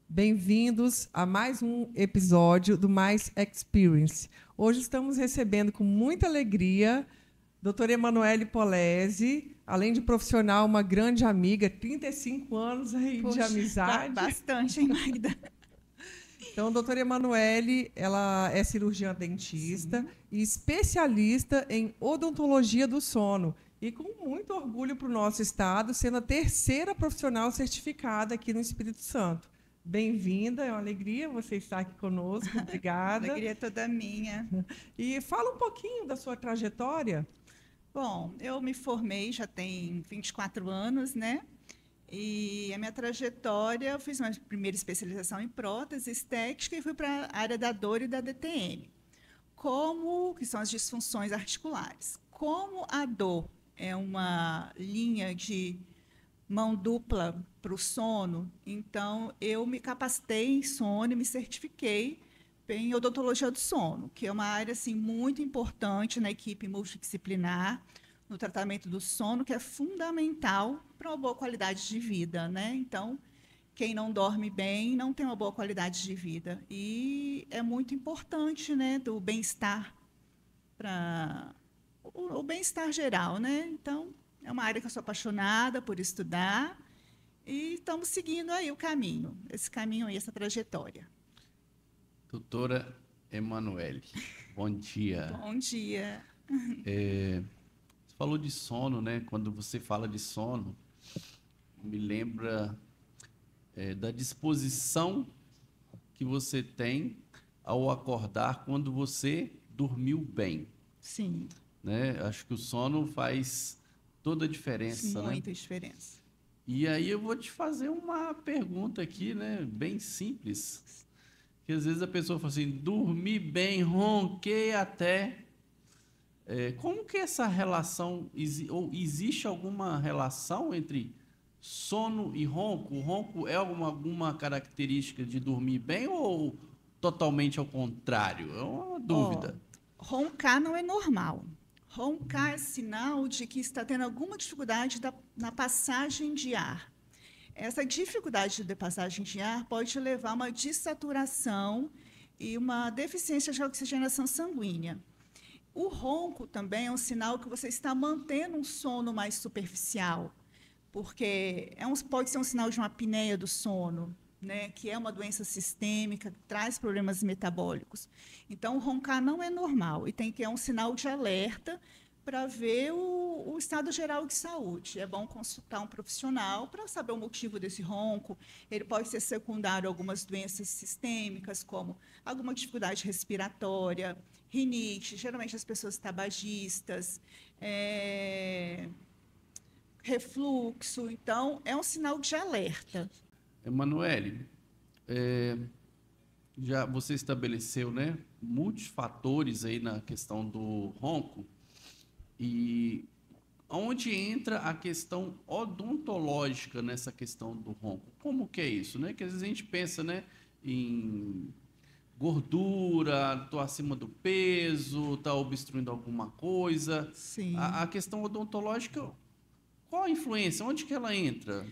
Bem-vindos a mais um episódio do Mais Experience. Hoje estamos recebendo com muita alegria doutora Emanuele Polese, além de profissional, uma grande amiga, 35 anos aí de amizade. Bastante, hein, Magda? Então, doutora Emanuele, ela é cirurgiã dentista. Sim. E especialista em odontologia do sono. E com muito orgulho para o nosso estado, sendo a terceira profissional certificada aqui no Espírito Santo. Bem-vinda, é uma alegria você estar aqui conosco, obrigada. A alegria é toda minha. E fala um pouquinho da sua trajetória. Bom, eu me formei já tem 24 anos, né? E a minha trajetória, eu fiz uma primeira especialização em prótese estética e fui para a área da dor e da DTM. Que são as disfunções articulares. Como a dor é uma linha de mão dupla para o sono, então eu me capacitei em sono e me certifiquei em odontologia do sono, que é uma área assim, muito importante na equipe multidisciplinar, no tratamento do sono, que é fundamental para uma boa qualidade de vida, né? Então, quem não dorme bem não tem uma boa qualidade de vida. E é muito importante, né, do bem-estar para o bem-estar geral, né? Então, é uma área que eu sou apaixonada por estudar e estamos seguindo aí o caminho, esse caminho aí, essa trajetória. Doutora Emanuele, bom dia. Bom dia. Você falou de sono, né? Quando você fala de sono, me lembra da disposição que você tem ao acordar quando você dormiu bem. Sim. Né? Acho que o sono faz toda a diferença, né? Muita diferença. E aí eu vou te fazer uma pergunta aqui, né? Bem simples. Que às vezes a pessoa fala assim, dormi bem, ronquei até. Como que essa relação, ou existe alguma relação entre sono e ronco? O ronco é alguma característica de dormir bem ou totalmente ao contrário? É uma dúvida. Roncar não é normal. Roncar é sinal de que está tendo alguma dificuldade na passagem de ar. Essa dificuldade de passagem de ar pode levar a uma dessaturação e uma deficiência de oxigenação sanguínea. O ronco também é um sinal que você está mantendo um sono mais superficial, porque pode ser um sinal de uma apneia do sono, né, que é uma doença sistêmica, que traz problemas metabólicos. Então, roncar não é normal e é um sinal de alerta para ver o estado geral de saúde. É bom consultar um profissional para saber o motivo desse ronco. Ele pode ser secundário a algumas doenças sistêmicas, como alguma dificuldade respiratória, rinite, geralmente as pessoas tabagistas, refluxo. Então, é um sinal de alerta. Emanuele, já você estabeleceu, né, multifatores aí na questão do ronco, e onde entra a questão odontológica nessa questão do ronco? Como que é isso, né? Que às vezes a gente pensa, né, em gordura, estou acima do peso, está obstruindo alguma coisa. Sim. A questão odontológica, qual a influência? Onde que ela entra?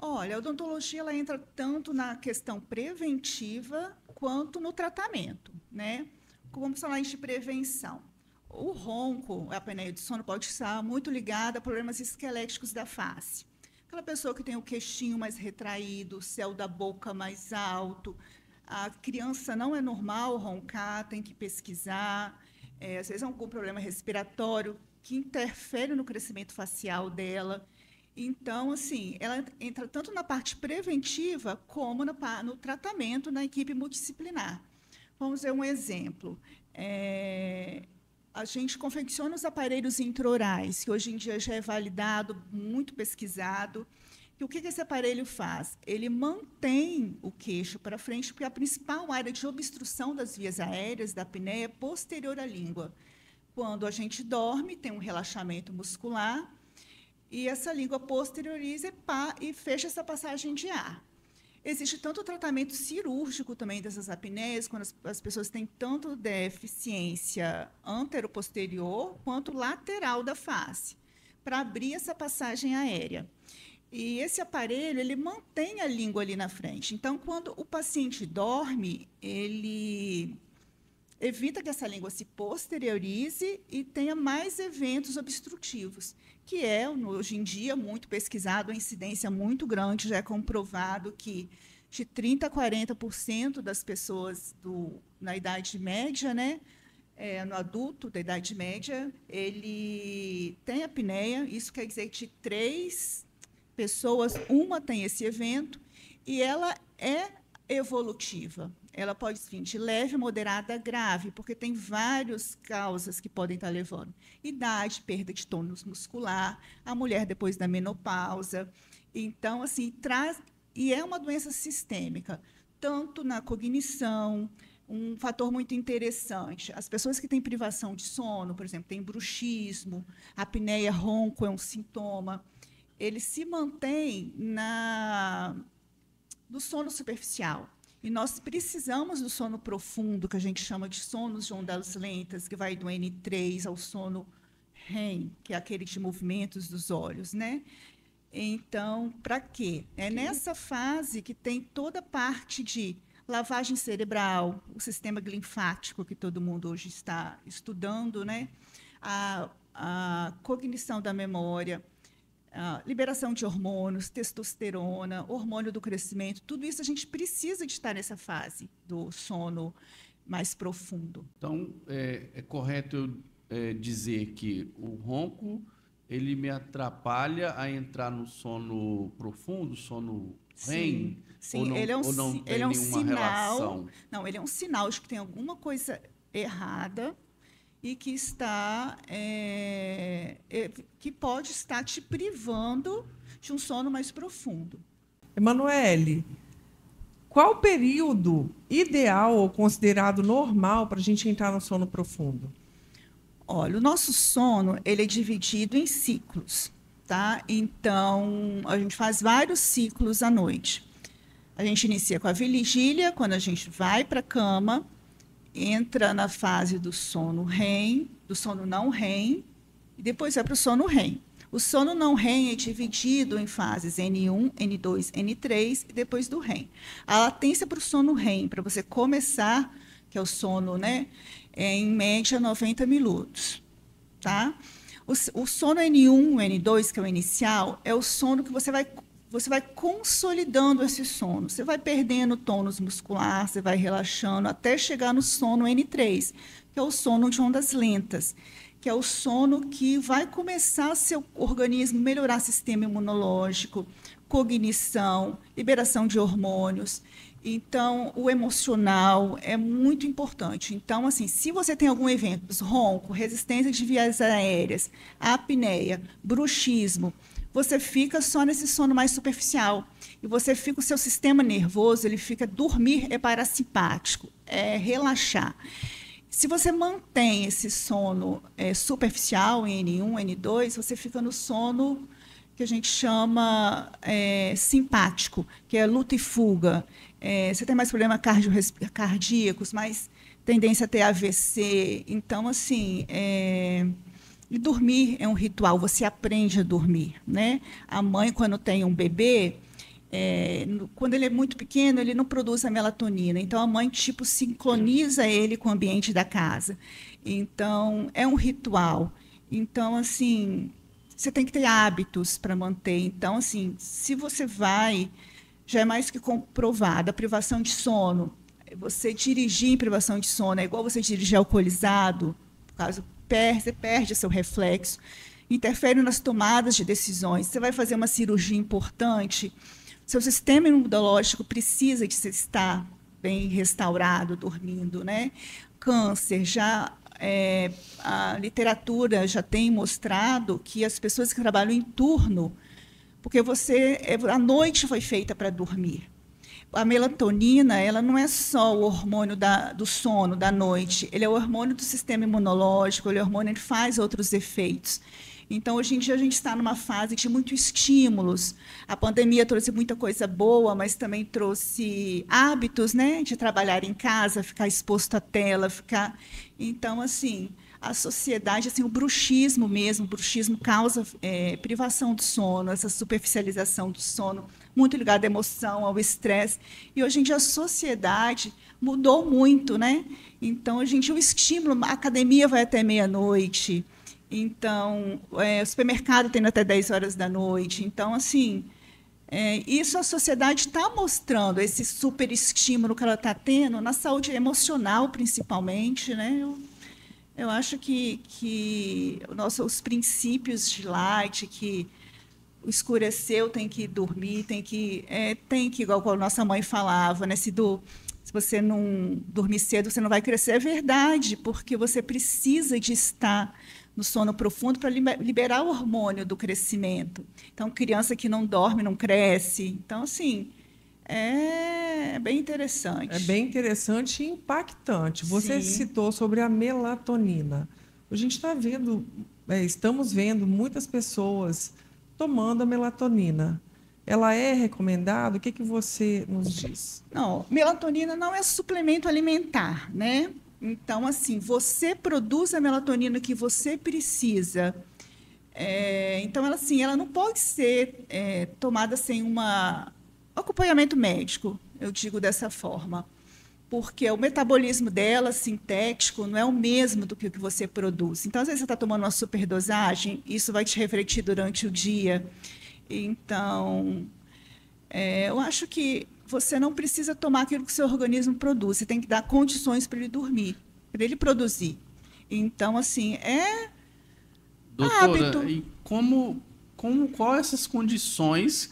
Olha, a odontologia ela entra tanto na questão preventiva quanto no tratamento, né? Vamos falar de prevenção. O ronco, a apneia do sono, pode estar muito ligada a problemas esqueléticos da face. Aquela pessoa que tem o queixinho mais retraído, o céu da boca mais alto. A criança não é normal roncar, tem que pesquisar. Às vezes é algum problema respiratório que interfere no crescimento facial dela. Então, assim, ela entra tanto na parte preventiva como no tratamento na equipe multidisciplinar. Vamos ver um exemplo. A gente confecciona os aparelhos intraorais, que hoje em dia já é validado, muito pesquisado. E o que esse aparelho faz? Ele mantém o queixo para frente, porque a principal área de obstrução das vias aéreas da apneia é posterior à língua. Quando a gente dorme, tem um relaxamento muscular, e essa língua posterioriza e fecha essa passagem de ar. Existe tanto o tratamento cirúrgico também dessas apneias, quando as pessoas têm tanto deficiência anteroposterior quanto lateral da face, para abrir essa passagem aérea. E esse aparelho, ele mantém a língua ali na frente. Então, quando o paciente dorme, ele evita que essa língua se posteriorize e tenha mais eventos obstrutivos, que é, hoje em dia, muito pesquisado, a incidência muito grande, já é comprovado que de 30% a 40% das pessoas na idade média, né, no adulto da idade média, ele tem apneia. Isso quer dizer que de 3 pessoas, uma tem esse evento, e ela é evolutiva. Ela pode vir de leve, moderada a grave, porque tem várias causas que podem estar levando. Idade, perda de tônus muscular, a mulher depois da menopausa. Então, assim, e é uma doença sistêmica, tanto na cognição. Um fator muito interessante, as pessoas que têm privação de sono, por exemplo, têm bruxismo, apneia, ronco é um sintoma, ele se mantém no sono superficial. E nós precisamos do sono profundo, que a gente chama de sonos de ondas lentas, que vai do N3 ao sono REM, que é aquele de movimentos dos olhos, né? Então, para quê? É nessa fase que tem toda a parte de lavagem cerebral, o sistema linfático, que todo mundo hoje está estudando, né? A cognição da memória, a liberação de hormônios, testosterona, hormônio do crescimento, tudo isso a gente precisa de estar nessa fase do sono mais profundo. Então, é correto eu dizer que o ronco ele me atrapalha a entrar no sono profundo, sono REM? Sim, ou não, ele é um nenhuma relação? Não, ele é um sinal de que tem alguma coisa errada e que que pode estar te privando de um sono mais profundo. Emanuele, qual o período ideal ou considerado normal para a gente entrar no sono profundo? Olha, o nosso sono ele é dividido em ciclos, tá? Então, a gente faz vários ciclos à noite. A gente inicia com a vigília, quando a gente vai para a cama, entra na fase do sono REM, do sono não REM, e depois vai para o sono REM. O sono não REM é dividido em fases N1, N2, N3 e depois do REM. A latência para o sono REM, para você começar, que é o sono, né, é em média 90 minutos. Tá? O sono N1, N2, que é o inicial, é o sono que você vai consolidando esse sono. Você vai perdendo tônus muscular, você vai relaxando, até chegar no sono N3, que é o sono de ondas lentas, que é o sono que vai começar seu organismo melhorar sistema imunológico, cognição, liberação de hormônios. Então, o emocional é muito importante. Então, assim, se você tem algum evento, ronco, resistência de vias aéreas, apneia, bruxismo, você fica só nesse sono mais superficial. E o seu sistema nervoso, ele fica, dormir é parasimpático, é relaxar. Se você mantém esse sono superficial em N1, N2, você fica no sono que a gente chama simpático, que é luta e fuga. Você tem mais problemas cardíacos, mais tendência a ter AVC. Então, assim, e dormir é um ritual, você aprende a dormir, né? A mãe, quando tem um bebê, quando ele é muito pequeno, ele não produz a melatonina. Então, a mãe, tipo, sincroniza ele com o ambiente da casa. Então, é um ritual. Então, assim, você tem que ter hábitos para manter. Então, assim, se você já é mais que comprovado, a privação de sono, você dirigir em privação de sono é igual você dirigir alcoolizado, por causa você perde seu reflexo, interfere nas tomadas de decisões. Você vai fazer uma cirurgia importante, seu sistema imunológico precisa de estar bem restaurado, dormindo, né? Câncer, a literatura já tem mostrado que as pessoas que trabalham em turno, porque a noite foi feita para dormir. A melatonina, ela não é só o hormônio do sono, da noite, ele é o hormônio do sistema imunológico, ele é o hormônio que faz outros efeitos. Então, hoje em dia, a gente está numa fase de muitos estímulos. A pandemia trouxe muita coisa boa, mas também trouxe hábitos, né, de trabalhar em casa, ficar exposto à tela, Então, assim, a sociedade, assim, o bruxismo mesmo, o bruxismo causa privação do sono, essa superficialização do sono, muito ligada à emoção, ao estresse. E hoje em dia a sociedade mudou muito, né? Então, hoje em dia o estímulo, a academia vai até meia-noite, então, o supermercado tem até 10 horas da noite. Então, assim, isso a sociedade está mostrando, esse super estímulo que ela está tendo, na saúde emocional, principalmente, né? Eu acho que os princípios de Light, que o escureceu, tem que dormir, tem que, igual a nossa mãe falava, né? Se você não dormir cedo, você não vai crescer. É verdade, porque você precisa de estar no sono profundo para liberar o hormônio do crescimento. Então, criança que não dorme não cresce. Então, assim, é bem interessante. É bem interessante e impactante. Você Sim. citou sobre a melatonina. A gente está vendo, estamos vendo muitas pessoas tomando a melatonina. Ela é recomendada? O que você nos diz? Não, melatonina não é suplemento alimentar, né? Então, assim, você produz a melatonina que você precisa. Então, ela não pode ser tomada sem um acompanhamento médico, eu digo dessa forma, porque o metabolismo dela, sintético, não é o mesmo do que o que você produz. Então, às vezes, você está tomando uma superdosagem, isso vai te refletir durante o dia. Então, eu acho que você não precisa tomar aquilo que o seu organismo produz, você tem que dar condições para ele dormir, para ele produzir. Então, assim, Doutora, hábito. e qual essas condições,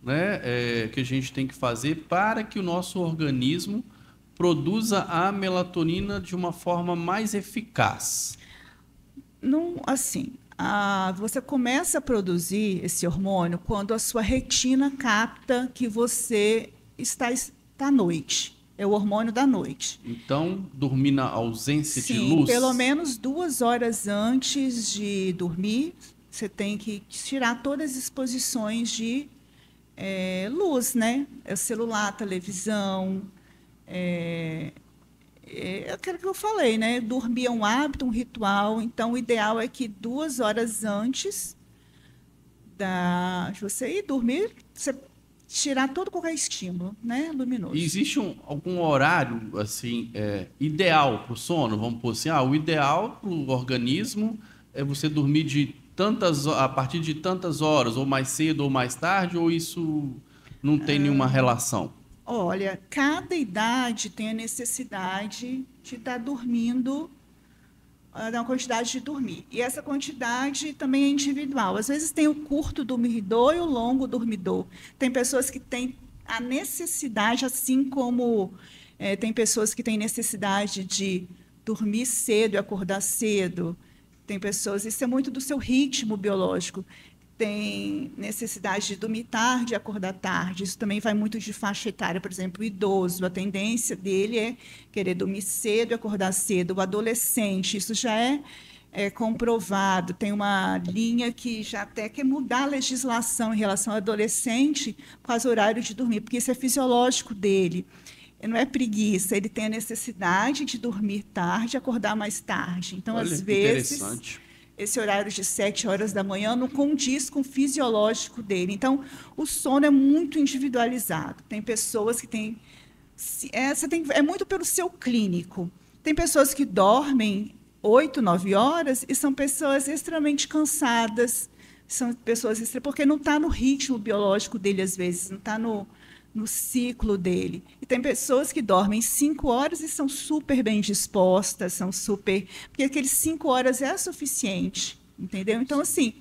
né, que a gente tem que fazer para que o nosso organismo produza a melatonina de uma forma mais eficaz? Não, assim, você começa a produzir esse hormônio quando a sua retina capta que você está à noite. É o hormônio da noite. Então, dormir na ausência de Sim, luz? pelo menos 2 horas antes de dormir, você tem que tirar todas as exposições de luz, né? É o celular, televisão, aquilo que eu falei, né? Dormir é um hábito, um ritual. Então, o ideal é que 2 horas antes de você ir dormir, você tirar todo qualquer estímulo, né? Luminoso. E existe algum horário assim ideal para o sono? Vamos pôr assim, o ideal para o organismo é você dormir a partir de tantas horas, ou mais cedo ou mais tarde, ou isso não tem nenhuma relação? Olha, cada idade tem a necessidade de estar dormindo, da quantidade de dormir. E essa quantidade também é individual. Às vezes tem o curto dormidor e o longo dormidor. Tem pessoas que têm a necessidade, assim como tem pessoas que têm necessidade de dormir cedo e acordar cedo. Tem pessoas, isso é muito do seu ritmo biológico. Tem necessidade de dormir tarde e acordar tarde. Isso também vai muito de faixa etária. Por exemplo, o idoso, a tendência dele é querer dormir cedo e acordar cedo. O adolescente, isso já é comprovado. Tem uma linha que já até quer mudar a legislação em relação ao adolescente com os horários de dormir, porque isso é fisiológico dele. Não é preguiça, ele tem a necessidade de dormir tarde e acordar mais tarde. Então, Olha, às vezes, interessante. esse horário de 7 horas da manhã não condiz com o fisiológico dele. Então, o sono é muito individualizado. Tem pessoas que têm... É muito pelo seu clínico. Tem pessoas que dormem 8, 9 horas e são pessoas extremamente cansadas. São pessoas porque não está no ritmo biológico dele, às vezes, não está no ciclo dele. E tem pessoas que dormem 5 horas e são super bem dispostas, porque aqueles 5 horas é suficiente, entendeu? Então, assim,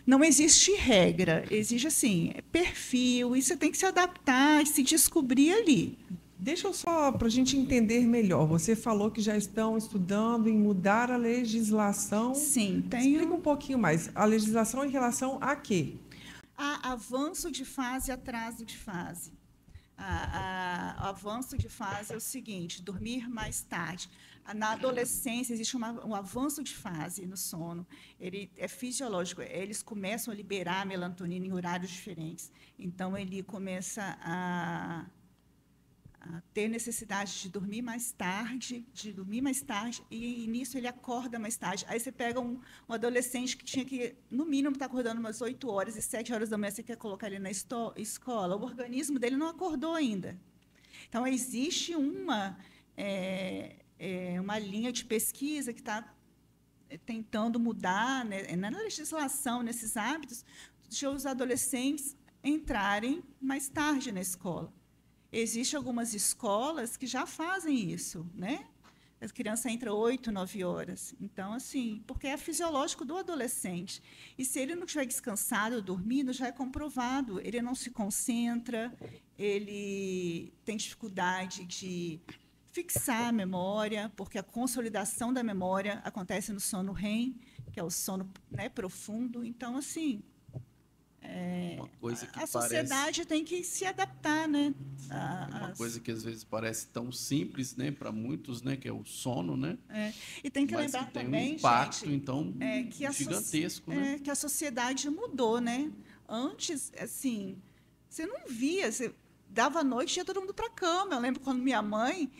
não existe regra, existe, assim, perfil, e você tem que se adaptar e se descobrir ali. Deixa eu só, para a gente entender melhor, você falou que já estão estudando em mudar a legislação. Sim, Explica um pouquinho mais. A legislação em relação a quê? A avanço de fase e atraso de fase. O avanço de fase é o seguinte: dormir mais tarde. Na adolescência, existe um avanço de fase no sono. Ele é fisiológico. Eles começam a liberar a melatonina em horários diferentes. Então, ele começa a ter necessidade de dormir mais tarde, e nisso ele acorda mais tarde. Aí você pega um adolescente que tinha que, no mínimo, estar acordando umas 8 horas, e 7 horas da manhã você quer colocar ele na escola, o organismo dele não acordou ainda. Então, existe uma linha de pesquisa que está tentando mudar, né, na legislação, nesses hábitos, de os adolescentes entrarem mais tarde na escola. Existem algumas escolas que já fazem isso, né? A criança entra 8, 9 horas. Então, assim, porque é fisiológico do adolescente. E se ele não estiver descansado, dormindo, já é comprovado. Ele não se concentra, ele tem dificuldade de fixar a memória, porque a consolidação da memória acontece no sono REM, que é o sono, né, profundo. Então, assim, Uma coisa que a sociedade tem que se adaptar, né? Uma coisa que às vezes parece tão simples, né, para muitos, né, que é o sono, né? E tem que mas lembrar que tem também, um impacto, gente, então, que gigantesco, né? que a sociedade mudou, né? Antes, assim, você não via, você dava a noite e ia todo mundo para a cama. Eu lembro quando minha mãe,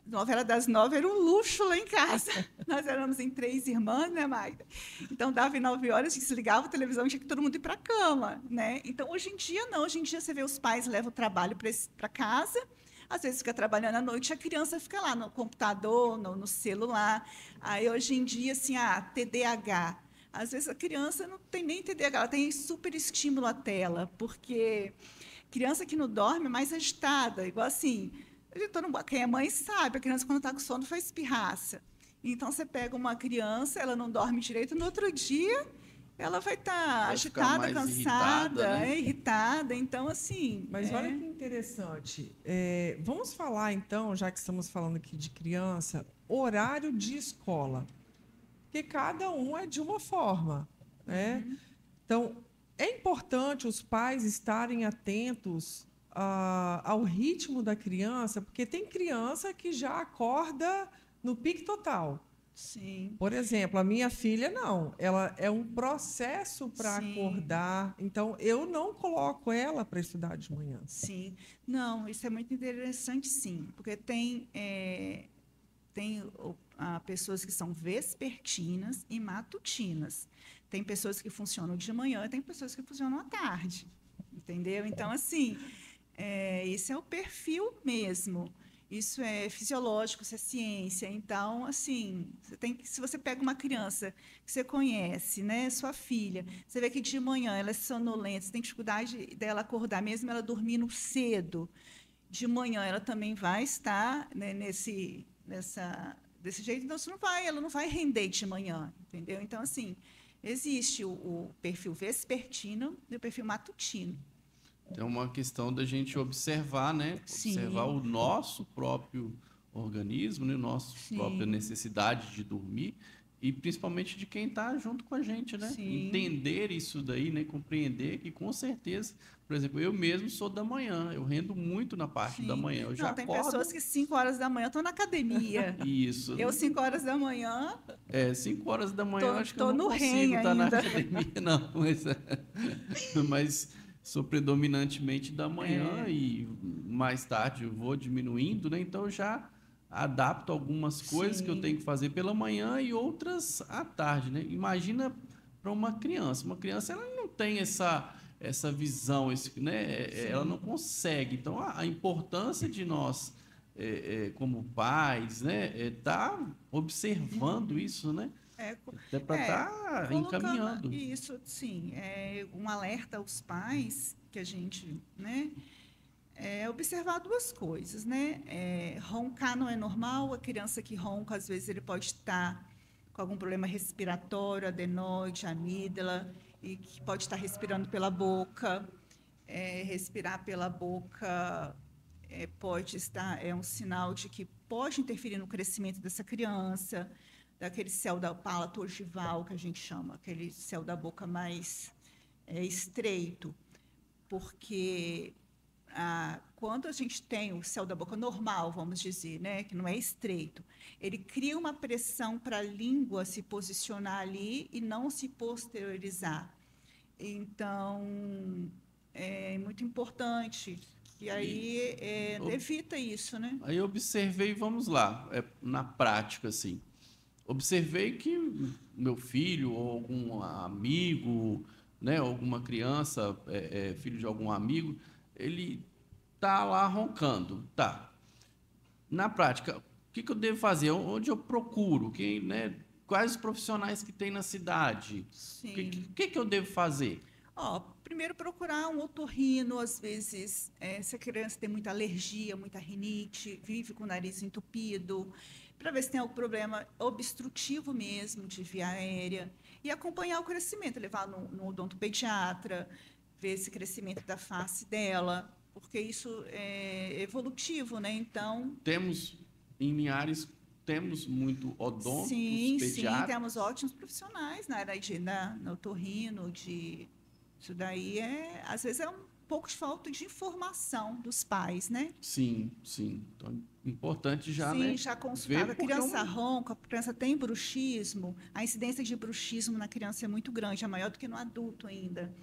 novela das 9 era um luxo lá em casa. Nós éramos em 3 irmãs, né, Magda? Então, dava em 9 horas, desligava a televisão, tinha que todo mundo ir para a cama, né? Então, hoje em dia, não. Hoje em dia, você vê os pais levam o trabalho para casa, às vezes fica trabalhando à noite, a criança fica lá no computador, no celular. Aí, hoje em dia, assim, TDAH. Às vezes, a criança não tem nem TDAH, ela tem super estímulo à tela, porque criança que não dorme é mais agitada, igual assim... Quem é mãe sabe, a criança, quando está com sono, faz pirraça. Então, você pega uma criança, ela não dorme direito, no outro dia, ela vai estar agitada, cansada, irritada. Então, assim... Mas olha que interessante. Vamos falar, então, já que estamos falando aqui de criança, horário de escola. Porque cada um é de uma forma, né? Então, é importante os pais estarem atentos ao ritmo da criança, porque tem criança que já acorda no pique total. Sim. Por exemplo, a minha filha não, ela é um processo para acordar, então eu não coloco ela para estudar de manhã. Sim, não, isso é muito interessante, sim, porque tem pessoas que são vespertinas e matutinas. Tem pessoas que funcionam de manhã e tem pessoas que funcionam à tarde, entendeu? Então, assim, esse é o perfil mesmo. Isso é fisiológico, isso é ciência. Então, assim, se você pega uma criança que você conhece, né, sua filha, você vê que de manhã ela é sonolenta, você tem dificuldade dela acordar, mesmo ela dormindo cedo, de manhã ela também vai estar, né, desse jeito, então ela não vai render de manhã, entendeu? Então, assim, existe o perfil vespertino e o perfil matutino. É uma questão da gente observar, né? Observar o nosso próprio organismo, né? Nossa própria necessidade de dormir e principalmente de quem está junto com a gente, né? Entender isso daí, né? Compreender que com certeza, por exemplo, eu mesmo sou da manhã, eu rendo muito na parte da manhã. Eu já tem acordo... pessoas que 5 horas da manhã estão na academia. Isso. Eu 5 horas da manhã... 5 horas da manhã acho que eu não no consigo estar na academia, não. Mas sou predominantemente da manhã e mais tarde eu vou diminuindo, né? Então eu já adapto algumas coisas que eu tenho que fazer pela manhã e outras à tarde, né? Imagina para uma criança. Uma criança ela não tem essa visão, né? Ela não consegue. Então a importância de nós como pais, né? Tá observando isso, né? Até para estar encaminhando. Isso, sim. Um alerta aos pais que a gente, né? Observar 2 coisas, né? Roncar não é normal. A criança que ronca, às vezes, ele pode estar com algum problema respiratório, adenoide, amígdala, e que pode estar respirando pela boca. Respirar pela boca pode estar, um sinal de que pode interferir no crescimento dessa criança, daquele céu da palato ogival, que a gente chama, aquele céu da boca mais estreito, porque quando a gente tem o céu da boca normal, vamos dizer, né, que não é estreito, ele cria uma pressão para a língua se posicionar ali e não se posteriorizar. Então, é muito importante que aí evita isso, né? Aí eu observei, vamos lá, na prática, assim. Observei que meu filho ou algum amigo, né, alguma criança, filho de algum amigo, ele tá lá roncando, tá? Na prática, o que eu devo fazer? Onde eu procuro? Quem, né, quais os profissionais que tem na cidade? O Sim. que eu devo fazer? Primeiro procurar um otorrino, às vezes, se a criança tem muita alergia, muita rinite, vive com o nariz entupido, para ver se tem algum problema obstrutivo mesmo de via aérea, e acompanhar o crescimento, levar no odontopediatra, ver esse crescimento da face dela, porque isso é evolutivo, né? Então, Em Linhares, temos muito odontos, sim, pediatras. temos ótimos profissionais na área no otorrino, isso daí às vezes é um pouco de falta de informação dos pais, né? Sim. Então, importante já, Sim, né? já consultado. A Ver porque criança ronca, a criança tem bruxismo, a incidência de bruxismo na criança é muito grande, é maior do que no adulto ainda.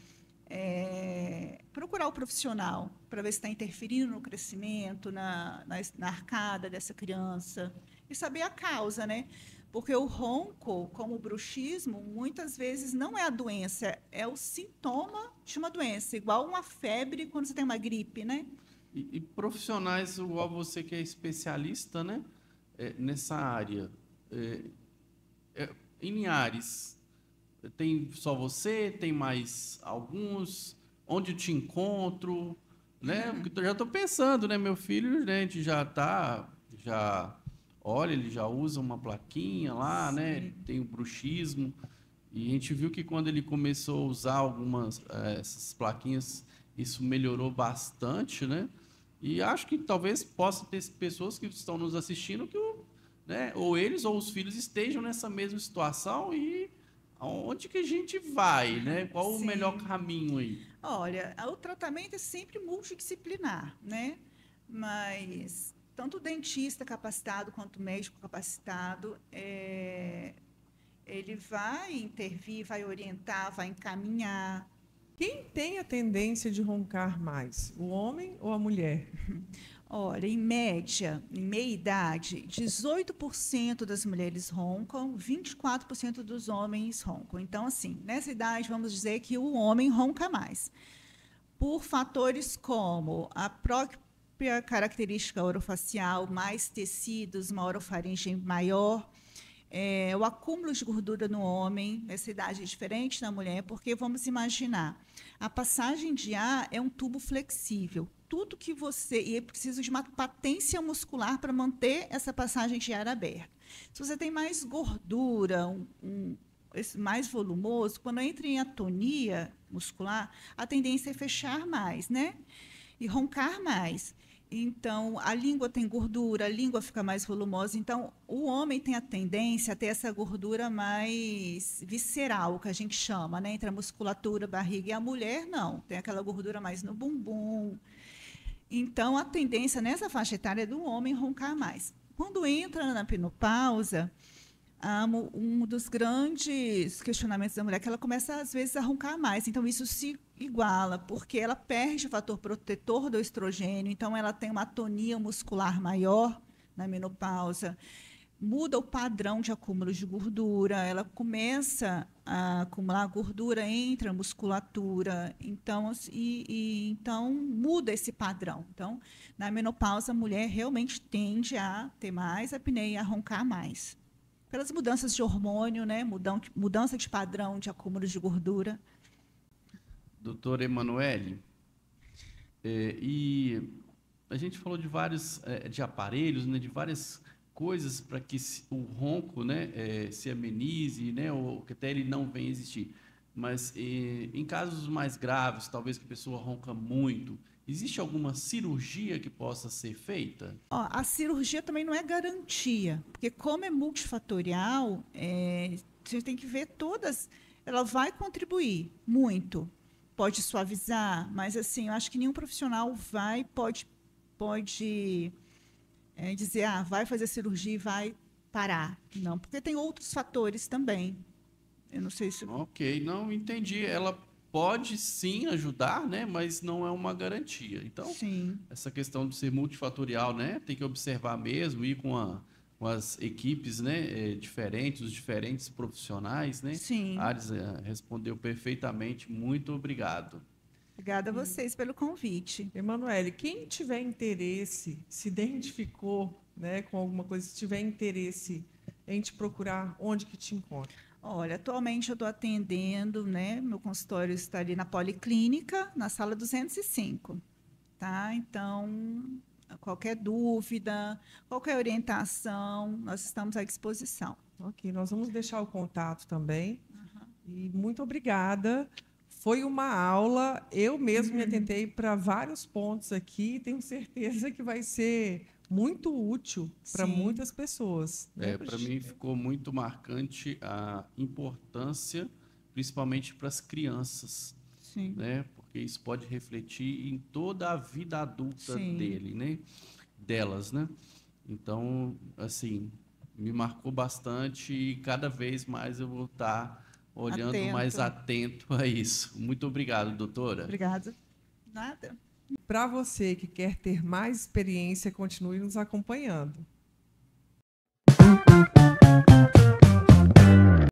Procurar o profissional para ver se está interferindo no crescimento, na arcada dessa criança, e saber a causa, né? Porque o ronco, como o bruxismo, muitas vezes não é a doença, é o sintoma de uma doença, igual uma febre quando você tem uma gripe, né? E profissionais, igual você que é especialista, né, nessa área, em Linhares, tem só você, tem mais alguns? Onde eu te encontro, né? Porque eu já estou pensando, né? Meu filho, né, a gente olha, ele já usa uma plaquinha lá, né? Tem o bruxismo. E a gente viu que quando ele começou a usar algumas essas plaquinhas, isso melhorou bastante, né? E acho que talvez possa ter pessoas que estão nos assistindo que, né, ou eles ou os filhos estejam nessa mesma situação e aonde que a gente vai, né? Qual o melhor caminho aí? Olha, o tratamento é sempre multidisciplinar, né? Mas tanto o dentista capacitado quanto o médico capacitado, ele vai intervir, vai orientar, vai encaminhar. Quem tem a tendência de roncar mais, o homem ou a mulher? Olha, em média, em meia idade, 18% das mulheres roncam, 24% dos homens roncam. Então, assim, nessa idade, vamos dizer que o homem ronca mais. Por fatores como a própria característica orofacial, mais tecidos, uma orofaringe maior, o acúmulo de gordura no homem, nessa idade é diferente da mulher, porque vamos imaginar, a passagem de ar é um tubo flexível. Tudo que e é preciso de uma patência muscular para manter essa passagem de ar aberta. Se você tem mais gordura, mais volumoso, quando entra em atonia muscular, a tendência é fechar mais, né? E roncar mais. Então, a língua tem gordura, a língua fica mais volumosa. Então, o homem tem a tendência a ter essa gordura mais visceral, que a gente chama, né? Entre a musculatura, a barriga, e a mulher, não. Tem aquela gordura mais no bumbum. Então, a tendência nessa faixa etária é do homem roncar mais. Quando entra na menopausa, um dos grandes questionamentos da mulher é que ela começa, às vezes, a roncar mais. Então, isso se iguala, porque ela perde o fator protetor do estrogênio, então ela tem uma atonia muscular maior na menopausa, muda o padrão de acúmulo de gordura, ela começa a acumular gordura entre a musculatura, então, então muda esse padrão. Então, na menopausa, a mulher realmente tende a ter mais apneia e a roncar mais. Pelas mudanças de hormônio, né? Mudança de padrão de acúmulo de gordura. Doutora Emanuele, e a gente falou de vários de aparelhos, né, de várias coisas para que o ronco, né, se amenize, né, ou que até ele não venha a existir. Mas em casos mais graves, talvez que a pessoa ronca muito, existe alguma cirurgia que possa ser feita? A cirurgia também não é garantia, porque como é multifatorial, você tem que ver todas. Ela vai contribuir muito. Pode suavizar, mas assim, eu acho que nenhum profissional pode dizer, vai fazer cirurgia e vai parar. Não, porque tem outros fatores também. Eu não sei se... Ok, não entendi. Ela pode sim ajudar, né? Mas não é uma garantia. Então, Sim. essa questão de ser multifatorial, né? Tem que observar mesmo, ir com as equipes, né? Diferentes, os diferentes profissionais, né? Sim. A Ares respondeu perfeitamente. Muito obrigado. Obrigada a vocês pelo convite. Emanuele, quem tiver interesse, se identificou, né, com alguma coisa, se tiver interesse em te procurar, onde que te encontra? Olha, atualmente eu estou atendendo, né? Meu consultório está ali na Policlínica, na sala 205, tá? Então, qualquer dúvida, qualquer orientação, nós estamos à disposição. Ok, nós vamos deixar o contato também. E muito obrigada. Foi uma aula. Eu mesmo me atentei para vários pontos aqui. Tenho certeza que vai ser muito útil para Sim. muitas pessoas. Né? Para mim ficou muito marcante a importância, principalmente para as crianças, Sim. né? Porque isso pode refletir em toda a vida adulta Sim. delas, né? Então, assim, me marcou bastante e cada vez mais eu vou estar olhando mais atento a isso. Muito obrigado, doutora. Obrigada. Nada. Para você que quer ter mais experiência, continue nos acompanhando.